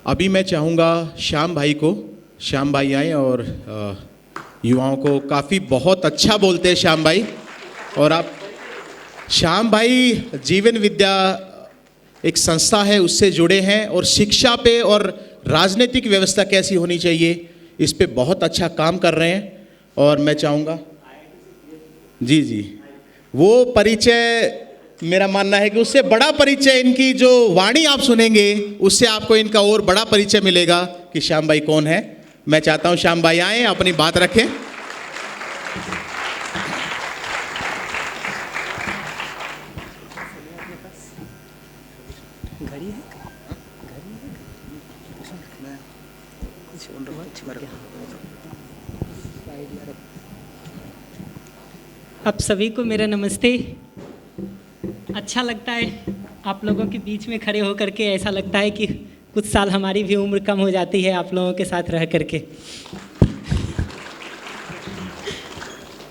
अभी मैं चाहूँगा श्याम भाई आए और युवाओं को काफ़ी बहुत अच्छा बोलते हैं श्याम भाई। और आप श्याम भाई जीवन विद्या एक संस्था है उससे जुड़े हैं और शिक्षा पे और राजनीतिक व्यवस्था कैसी होनी चाहिए इस पे बहुत अच्छा काम कर रहे हैं। और मैं चाहूँगा जी वो परिचय मेरा मानना है कि उससे बड़ा परिचय इनकी जो वाणी आप सुनेंगे उससे आपको इनका और बड़ा परिचय मिलेगा कि श्याम भाई कौन है। मैं चाहता हूँ श्याम भाई आए अपनी बात रखें। आप सभी को मेरा नमस्ते। अच्छा लगता है आप लोगों के बीच में खड़े होकर के। ऐसा लगता है कि कुछ साल हमारी भी उम्र कम हो जाती है आप लोगों के साथ रह करके।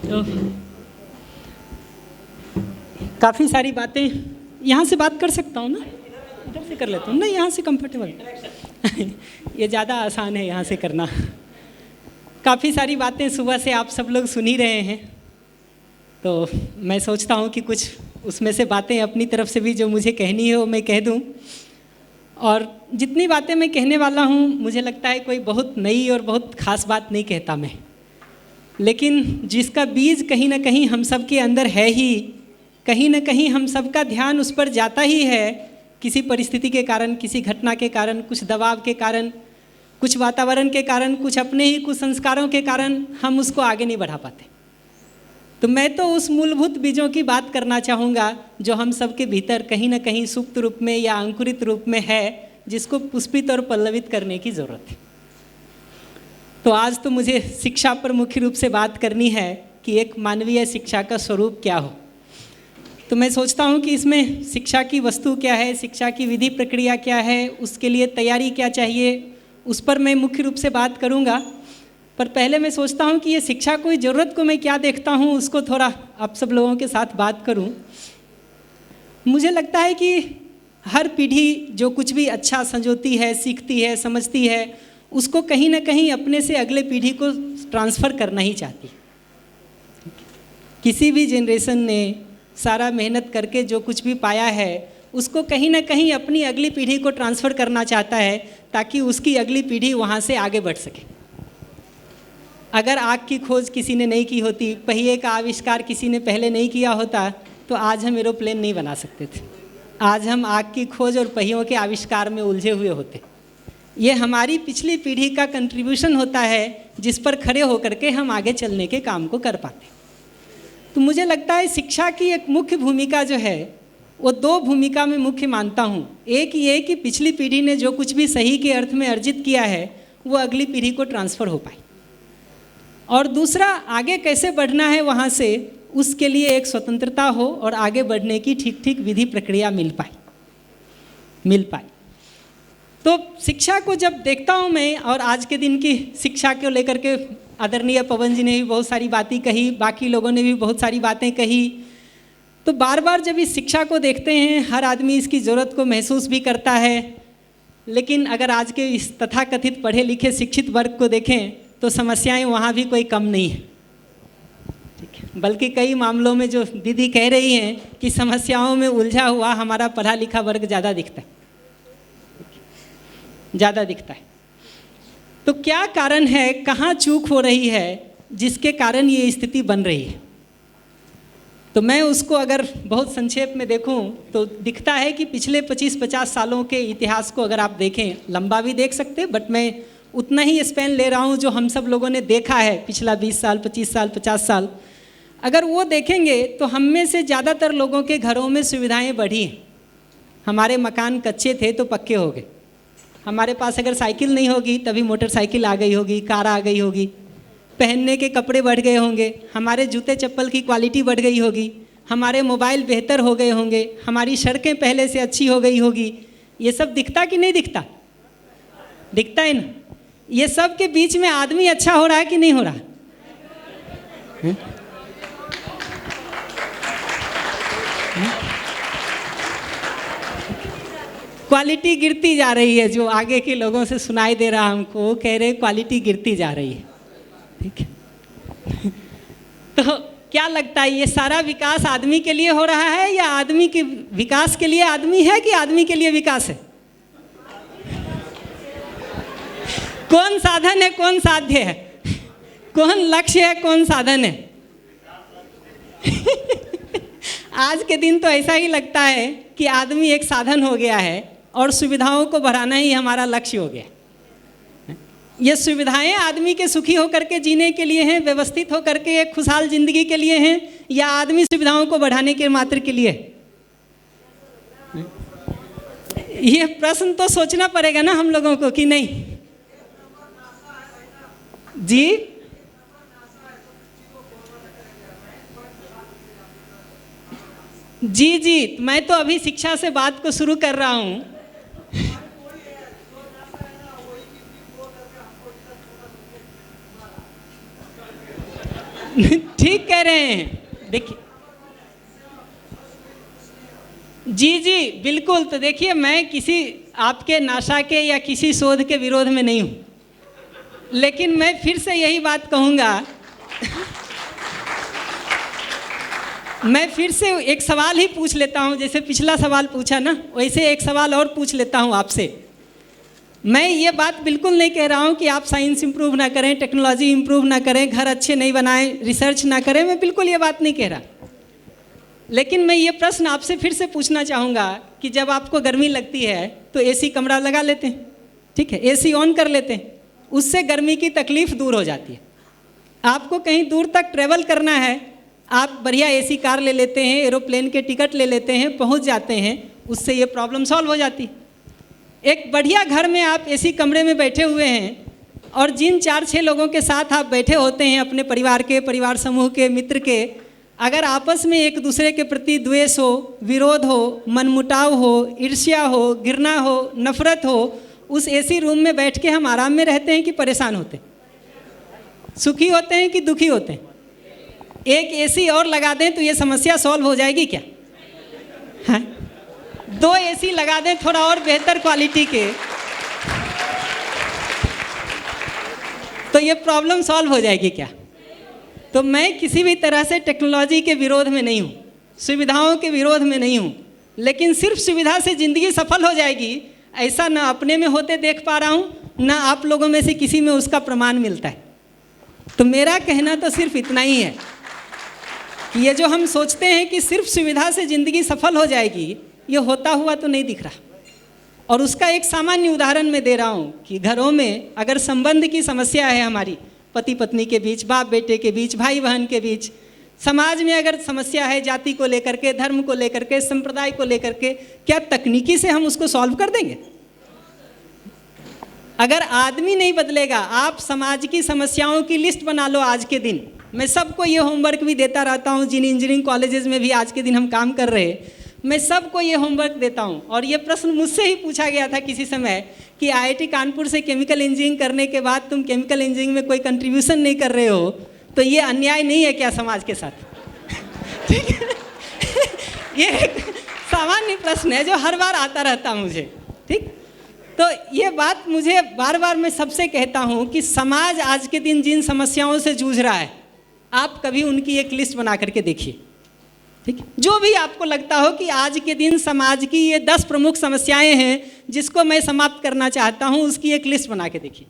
तो काफ़ी सारी बातें यहाँ से बात कर सकता हूँ ना, इधर से कर लेता हूँ ना, यहाँ से कंफर्टेबल ये ज़्यादा आसान है यहाँ से करना। काफ़ी सारी बातें सुबह से आप सब लोग सुन ही रहे हैं, तो मैं सोचता हूँ कि कुछ उसमें से बातें अपनी तरफ से भी जो मुझे कहनी है वो मैं कह दूँ। और जितनी बातें मैं कहने वाला हूँ मुझे लगता है कोई बहुत नई और बहुत ख़ास बात नहीं कहता मैं, लेकिन जिसका बीज कहीं ना कहीं हम सब के अंदर है ही, कहीं ना कहीं हम सब का ध्यान उस पर जाता ही है। किसी परिस्थिति के कारण, किसी घटना के कारण, कुछ दबाव के कारण, कुछ वातावरण के कारण, कुछ अपने ही कुछ संस्कारों के कारण हम उसको आगे नहीं बढ़ा पाते। तो मैं तो उस मूलभूत बीजों की बात करना चाहूँगा जो हम सबके भीतर कहीं ना कहीं सुप्त रूप में या अंकुरित रूप में है, जिसको पुष्पित और पल्लवित करने की ज़रूरत है। तो आज तो मुझे शिक्षा पर मुख्य रूप से बात करनी है कि एक मानवीय शिक्षा का स्वरूप क्या हो। तो मैं सोचता हूँ कि इसमें शिक्षा की वस्तु क्या है, शिक्षा की विधि प्रक्रिया क्या है, उसके लिए तैयारी क्या चाहिए, उस पर मैं मुख्य रूप से बात करूँगा। पर पहले मैं सोचता हूँ कि ये शिक्षा कोई ज़रूरत को मैं क्या देखता हूँ उसको थोड़ा आप सब लोगों के साथ बात करूँ। मुझे लगता है कि हर पीढ़ी जो कुछ भी अच्छा संजोती है, सीखती है, समझती है, उसको कहीं ना कहीं अपने से अगले पीढ़ी को ट्रांसफ़र करना ही चाहती है। किसी भी जनरेशन ने सारा मेहनत करके जो कुछ भी पाया है उसको कहीं ना कहीं अपनी अगली पीढ़ी को ट्रांसफ़र करना चाहता है ताकि उसकी अगली पीढ़ी वहाँ से आगे बढ़ सके। अगर आग की खोज किसी ने नहीं की होती, पहिए का आविष्कार किसी ने पहले नहीं किया होता, तो आज हम एरोप्लेन नहीं बना सकते थे। आज हम आग की खोज और पहियों के आविष्कार में उलझे हुए होते। ये हमारी पिछली पीढ़ी का कंट्रीब्यूशन होता है जिस पर खड़े होकर के हम आगे चलने के काम को कर पाते। तो मुझे लगता है शिक्षा की एक मुख्य भूमिका जो है वो दो भूमिका में मुख्य मानता हूँ। एक ये कि पिछली पीढ़ी ने जो कुछ भी सही के अर्थ में अर्जित किया है वो अगली पीढ़ी को ट्रांसफ़र हो पाए, और दूसरा आगे कैसे बढ़ना है वहाँ से उसके लिए एक स्वतंत्रता हो और आगे बढ़ने की ठीक ठीक विधि प्रक्रिया मिल पाए। तो शिक्षा को जब देखता हूँ मैं, और आज के दिन की शिक्षा को लेकर के आदरणीय पवन जी ने भी बहुत सारी बातें कही, बाकी लोगों ने भी बहुत सारी बातें कही, तो बार बार जब इस शिक्षा को देखते हैं हर आदमी इसकी ज़रूरत को महसूस भी करता है। लेकिन अगर आज के इस तथाकथित पढ़े लिखे शिक्षित वर्ग को देखें तो समस्याएं वहाँ भी कोई कम नहीं है, ठीक है। बल्कि कई मामलों में जो दीदी कह रही हैं कि समस्याओं में उलझा हुआ हमारा पढ़ा लिखा वर्ग ज़्यादा दिखता है। तो क्या कारण है, कहाँ चूक हो रही है जिसके कारण ये स्थिति बन रही है? तो मैं उसको अगर बहुत संक्षेप में देखूं तो दिखता है कि पिछले 25-50 सालों के इतिहास को अगर आप देखें, लंबा भी देख सकते हैं, बट मैं उतना ही स्पैन ले रहा हूँ जो हम सब लोगों ने देखा है पिछला 20 साल, 25 साल, 50 साल। अगर वो देखेंगे तो हम में से ज़्यादातर लोगों के घरों में सुविधाएं बढ़ी हैं। हमारे मकान कच्चे थे तो पक्के हो गए। हमारे पास अगर साइकिल नहीं होगी तभी मोटरसाइकिल आ गई होगी, कार आ गई होगी। पहनने के कपड़े बढ़ गए होंगे, हमारे जूते चप्पल की क्वालिटी बढ़ गई होगी, हमारे मोबाइल बेहतर हो गए होंगे, हमारी सड़कें पहले से अच्छी हो गई होगी। ये सब दिखता कि नहीं दिखता? दिखता है ना। ये सब के बीच में आदमी अच्छा हो रहा है कि नहीं हो रहा? क्वालिटी गिरती जा रही है, जो आगे के लोगों से सुनाई दे रहा हमको, वो कह रहे क्वालिटी गिरती जा रही है। ठीक है। तो क्या लगता है, ये सारा विकास आदमी के लिए हो रहा है या आदमी के विकास के लिए आदमी है कि आदमी के लिए विकास है? कौन साधन है, कौन साध्य है, कौन लक्ष्य है, कौन साधन है? आज के दिन तो ऐसा ही लगता है कि आदमी एक साधन हो गया है और सुविधाओं को बढ़ाना ही हमारा लक्ष्य हो गया। ये सुविधाएं आदमी के सुखी होकर के जीने के लिए हैं, व्यवस्थित होकर के एक खुशहाल जिंदगी के लिए हैं, या आदमी सुविधाओं को बढ़ाने के मात्र के लिए? ये प्रश्न तो सोचना पड़ेगा ना हम लोगों को, कि नहीं? जी जी जी, मैं तो अभी शिक्षा से बात को शुरू कर रहा हूँ। ठीक कह रहे हैं। देखिए जी जी बिल्कुल। तो देखिए, मैं किसी आपके नासा के या किसी शोध के विरोध में नहीं हूँ, लेकिन मैं फिर से यही बात कहूँगा। मैं फिर से एक सवाल ही पूछ लेता हूँ, जैसे पिछला सवाल पूछा ना, वैसे एक सवाल और पूछ लेता हूँ आपसे। मैं ये बात बिल्कुल नहीं कह रहा हूँ कि आप साइंस इंप्रूव ना करें, टेक्नोलॉजी इंप्रूव ना करें, घर अच्छे नहीं बनाएं, रिसर्च ना करें, मैं बिल्कुल ये बात नहीं कह रहा। लेकिन मैं ये प्रश्न आपसे फिर से पूछना चाहूँगा कि जब आपको गर्मी लगती है तो एसी कमरा लगा लेते हैं, ठीक है, एसी ऑन कर लेते हैं, उससे गर्मी की तकलीफ़ दूर हो जाती है। आपको कहीं दूर तक ट्रैवल करना है, आप बढ़िया एसी कार ले लेते हैं, एरोप्लेन के टिकट ले लेते हैं, पहुंच जाते हैं, उससे ये प्रॉब्लम सॉल्व हो जाती है। एक बढ़िया घर में आप एसी कमरे में बैठे हुए हैं और जिन 4-6 लोगों के साथ आप बैठे होते हैं, अपने परिवार के, परिवार समूह के, मित्र के, अगर आपस में एक दूसरे के प्रति द्वेष हो, विरोध हो, मनमुटाव हो, ईर्ष्या हो, घृणा हो, नफरत हो, उस एसी रूम में बैठ के हम आराम में रहते हैं कि परेशान होते हैं? सुखी होते हैं कि दुखी होते हैं? एक एसी और लगा दें तो ये समस्या सॉल्व हो जाएगी क्या? हाँ? 2 एसी लगा दें थोड़ा और बेहतर क्वालिटी के, तो ये प्रॉब्लम सॉल्व हो जाएगी क्या? तो मैं किसी भी तरह से टेक्नोलॉजी के विरोध में नहीं हूँ, सुविधाओं के विरोध में नहीं हूँ, लेकिन सिर्फ सुविधा से ज़िंदगी सफल हो जाएगी ऐसा ना अपने में होते देख पा रहा हूँ, ना आप लोगों में से किसी में उसका प्रमाण मिलता है। तो मेरा कहना तो सिर्फ इतना ही है कि ये जो हम सोचते हैं कि सिर्फ सुविधा से ज़िंदगी सफल हो जाएगी, ये होता हुआ तो नहीं दिख रहा। और उसका एक सामान्य उदाहरण मैं दे रहा हूँ कि घरों में अगर संबंध की समस्या है, हमारी पति पत्नी के बीच, बाप बेटे के बीच, भाई बहन के बीच, समाज में अगर समस्या है जाति को लेकर के, धर्म को लेकर के, संप्रदाय को लेकर के, क्या तकनीकी से हम उसको सॉल्व कर देंगे? अगर आदमी नहीं बदलेगा, आप समाज की समस्याओं की लिस्ट बना लो आज के दिन। मैं सबको ये होमवर्क भी देता रहता हूँ, जिन इंजीनियरिंग कॉलेजेस में भी आज के दिन हम काम कर रहे हैं, मैं सबको ये होमवर्क देता हूँ। और ये प्रश्न मुझसे ही पूछा गया था किसी समय कि आईआईटी कानपुर से केमिकल इंजीनियरिंग करने के बाद तुम केमिकल इंजीनियरिंग में कोई कंट्रीब्यूशन नहीं कर रहे हो, तो ये अन्याय नहीं है क्या समाज के साथ? ठीक है। ये एक सामान्य प्रश्न है जो हर बार आता रहता मुझे। ठीक, तो ये बात मुझे बार बार मैं सबसे कहता हूँ कि समाज आज के दिन जिन समस्याओं से जूझ रहा है, आप कभी उनकी एक लिस्ट बना करके देखिए। ठीक, जो भी आपको लगता हो कि आज के दिन समाज की ये 10 प्रमुख समस्याएं हैं जिसको मैं समाप्त करना चाहता हूँ, उसकी एक लिस्ट बना के देखिए।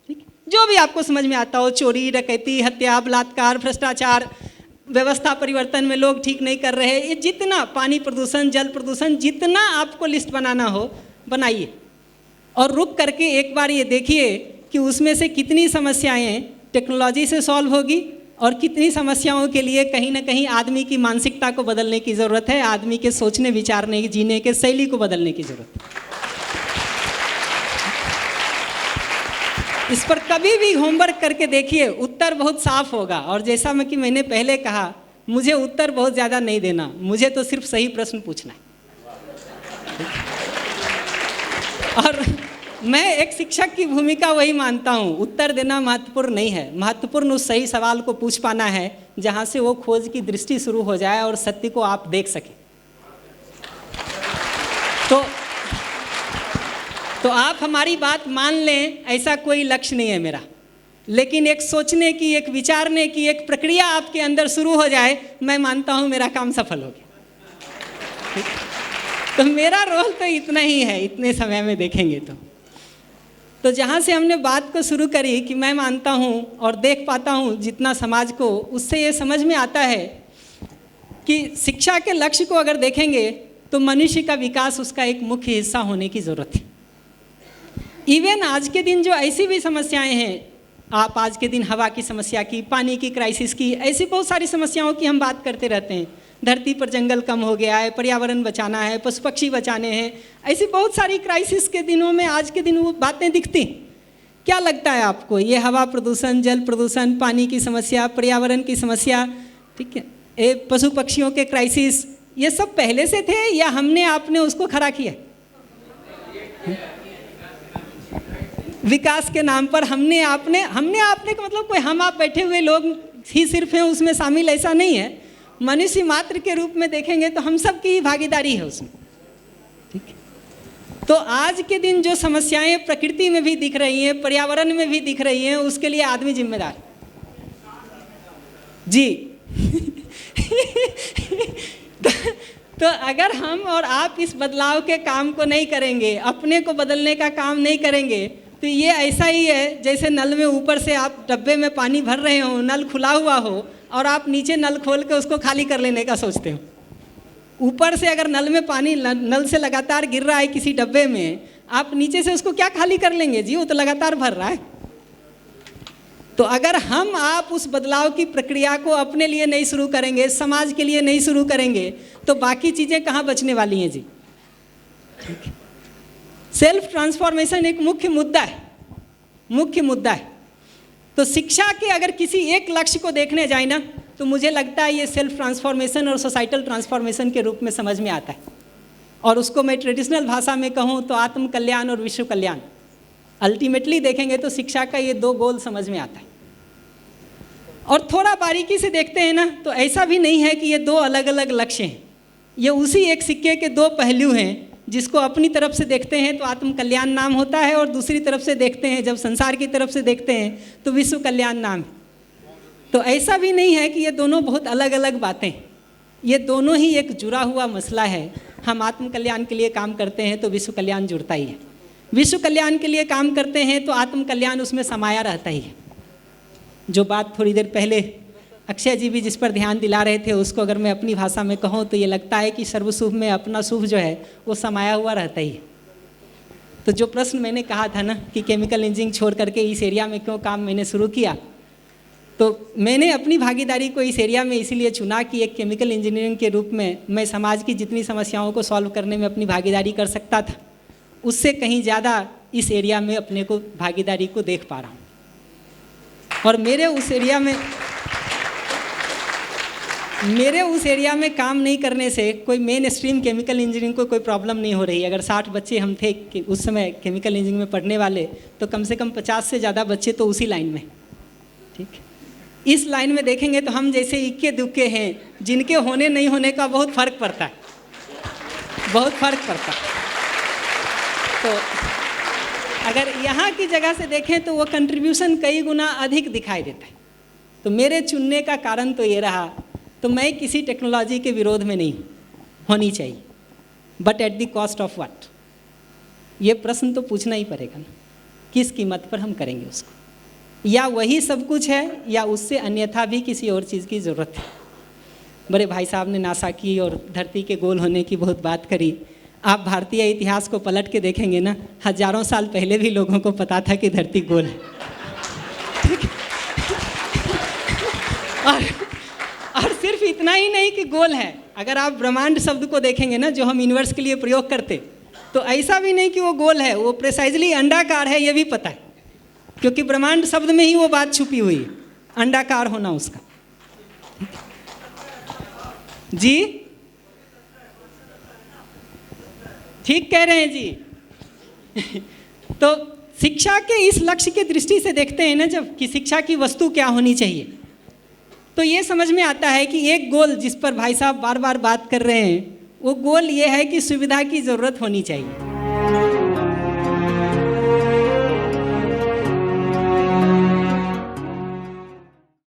ठीक, जो भी आपको समझ में आता हो, चोरी, डकैती, हत्या, बलात्कार, भ्रष्टाचार, व्यवस्था परिवर्तन में लोग ठीक नहीं कर रहे, ये जितना, पानी प्रदूषण, जल प्रदूषण, जितना आपको लिस्ट बनाना हो बनाइए और रुक करके एक बार ये देखिए कि उसमें से कितनी समस्याएं टेक्नोलॉजी से सॉल्व होगी और कितनी समस्याओं के लिए कहीं ना कहीं आदमी की मानसिकता को बदलने की ज़रूरत है, आदमी के सोचने विचारने, जीने के शैली को बदलने की ज़रूरत है। इस पर कभी भी होमवर्क करके देखिए, उत्तर बहुत साफ होगा। और जैसा मैं कि मैंने पहले कहा, मुझे उत्तर बहुत ज़्यादा नहीं देना, मुझे तो सिर्फ सही प्रश्न पूछना है। और मैं एक शिक्षक की भूमिका वही मानता हूँ, उत्तर देना महत्वपूर्ण नहीं है, महत्वपूर्ण उस सही सवाल को पूछ पाना है जहाँ से वो खोज की दृष्टि शुरू हो जाए और सत्य को आप देख सकें। तो तो आप हमारी बात मान लें, ऐसा कोई लक्ष्य नहीं है मेरा, लेकिन एक सोचने की, एक विचारने की एक प्रक्रिया आपके अंदर शुरू हो जाए, मैं मानता हूँ मेरा काम सफल हो गया। तो मेरा रोल तो इतना ही है, इतने समय में देखेंगे तो जहाँ से हमने बात को शुरू करी कि मैं मानता हूँ और देख पाता हूँ जितना समाज को, उससे ये समझ में आता है कि शिक्षा के लक्ष्य को अगर देखेंगे तो मनुष्य का विकास उसका एक मुख्य हिस्सा होने की ज़रूरत है। इवन आज के दिन जो ऐसी भी समस्याएं हैं, आप आज के दिन हवा की समस्या की, पानी की क्राइसिस की, ऐसी बहुत सारी समस्याओं की हम बात करते रहते हैं। धरती पर जंगल कम हो गया है, पर्यावरण बचाना है, पशु पक्षी बचाने हैं, ऐसी बहुत सारी क्राइसिस के दिनों में आज के दिन वो बातें दिखती। क्या लगता है आपको, ये हवा प्रदूषण, जल प्रदूषण, पानी की समस्या, पर्यावरण की समस्या, ठीक है, ये पशु पक्षियों के क्राइसिस, ये सब पहले से थे या हमने आपने उसको खड़ा किया? विकास के नाम पर हमने आपने का मतलब कोई हम आप बैठे हुए लोग ही सिर्फ हैं उसमें शामिल, ऐसा नहीं है। मनुष्य मात्र के रूप में देखेंगे तो हम सब की ही भागीदारी है उसमें, ठीक है। तो आज के दिन जो समस्याएं प्रकृति में भी दिख रही हैं, पर्यावरण में भी दिख रही हैं, उसके लिए आदमी जिम्मेदार जी। तो अगर हम और आप इस बदलाव के काम को नहीं करेंगे, अपने को बदलने का काम नहीं करेंगे, तो ये ऐसा ही है जैसे नल में ऊपर से आप डब्बे में पानी भर रहे हो, नल खुला हुआ हो और आप नीचे नल खोल के उसको खाली कर लेने का सोचते हो। ऊपर से अगर नल में पानी नल से लगातार गिर रहा है किसी डब्बे में, आप नीचे से उसको क्या खाली कर लेंगे जी, वो तो लगातार भर रहा है। तो अगर हम आप उस बदलाव की प्रक्रिया को अपने लिए नहीं शुरू करेंगे, समाज के लिए नहीं शुरू करेंगे, तो बाकी चीज़ें कहाँ बचने वाली हैं जी। सेल्फ ट्रांसफॉर्मेशन एक मुख्य मुद्दा है। तो शिक्षा के अगर किसी एक लक्ष्य को देखने जाए ना, तो मुझे लगता है ये सेल्फ ट्रांसफॉर्मेशन और सोसाइटल ट्रांसफॉर्मेशन के रूप में समझ में आता है। और उसको मैं ट्रेडिशनल भाषा में कहूँ तो आत्म कल्याण और विश्व कल्याण। अल्टीमेटली देखेंगे तो शिक्षा का ये दो गोल समझ में आता है। और थोड़ा बारीकी से देखते हैं ना, तो ऐसा भी नहीं है कि ये दो अलग अलग लक्ष्य हैं, ये उसी एक सिक्के के दो पहलू हैं। जिसको अपनी तरफ से देखते हैं तो आत्म कल्याण नाम होता है, और दूसरी तरफ से देखते हैं, जब संसार की तरफ से देखते हैं तो विश्व कल्याण नाम है। तो ऐसा भी नहीं है कि ये दोनों बहुत अलग अलग बातें, ये दोनों ही एक जुड़ा हुआ मसला है। हम आत्म कल्याण के लिए काम करते हैं तो विश्व कल्याण जुड़ता ही है, विश्व कल्याण के लिए काम करते हैं तो आत्म कल्याण उसमें समाया रहता ही है। जो बात थोड़ी देर पहले अक्षय जी भी जिस पर ध्यान दिला रहे थे, उसको अगर मैं अपनी भाषा में कहूँ तो ये लगता है कि सर्वशुभ में अपना शुभ जो है वो समाया हुआ रहता ही है। तो जो प्रश्न मैंने कहा था ना कि केमिकल इंजीनियरिंग छोड़ करके इस एरिया में क्यों काम मैंने शुरू किया, तो मैंने अपनी भागीदारी को इस एरिया में इसीलिए चुना कि एक केमिकल इंजीनियरिंग के रूप में मैं समाज की जितनी समस्याओं को सॉल्व करने में अपनी भागीदारी कर सकता था, उससे कहीं ज़्यादा इस एरिया में अपने को भागीदारी को देख पा रहा हूँ। और मेरे उस एरिया में काम नहीं करने से कोई मेन स्ट्रीम केमिकल इंजीनियरिंग को कोई प्रॉब्लम नहीं हो रही। अगर 60 बच्चे हम थे कि उस समय केमिकल इंजीनियरिंग में पढ़ने वाले, तो कम से कम 50 से ज़्यादा बच्चे तो उसी लाइन में, ठीक। इस लाइन में देखेंगे तो हम जैसे इक्के दुक्के हैं जिनके होने नहीं होने का बहुत फ़र्क पड़ता है। तो अगर यहाँ की जगह से देखें तो वो कंट्रीब्यूशन कई गुना अधिक दिखाई देता है। तो मेरे चुनने का कारण तो ये रहा, तो मैं किसी टेक्नोलॉजी के विरोध में नहीं होनी चाहिए, but at the cost of what, ये प्रश्न तो पूछना ही पड़ेगा ना, किस कीमत पर हम करेंगे उसको, या वही सब कुछ है या उससे अन्यथा भी किसी और चीज़ की ज़रूरत है। बड़े भाई साहब ने नासा की और धरती के गोल होने की बहुत बात करी। आप भारतीय इतिहास को पलट के देखेंगे ना, हजारों साल पहले भी लोगों को पता था कि धरती गोल है, ठीक है? और सिर्फ इतना ही नहीं कि गोल है, अगर आप ब्रह्मांड शब्द को देखेंगे ना, जो हम यूनिवर्स के लिए प्रयोग करते, तो ऐसा भी नहीं कि वो गोल है, वो प्रिसाइजली अंडाकार है, ये भी पता है, क्योंकि ब्रह्मांड शब्द में ही वो बात छुपी हुई है, अंडाकार होना उसका। जी ठीक कह रहे हैं जी। तो शिक्षा के इस लक्ष्य की दृष्टि से देखते हैं ना जब, कि शिक्षा की वस्तु क्या होनी चाहिए, तो ये समझ में आता है कि एक गोल जिस पर भाई साहब बार बार बात कर रहे हैं, वो गोल ये है कि सुविधा की ज़रूरत होनी चाहिए।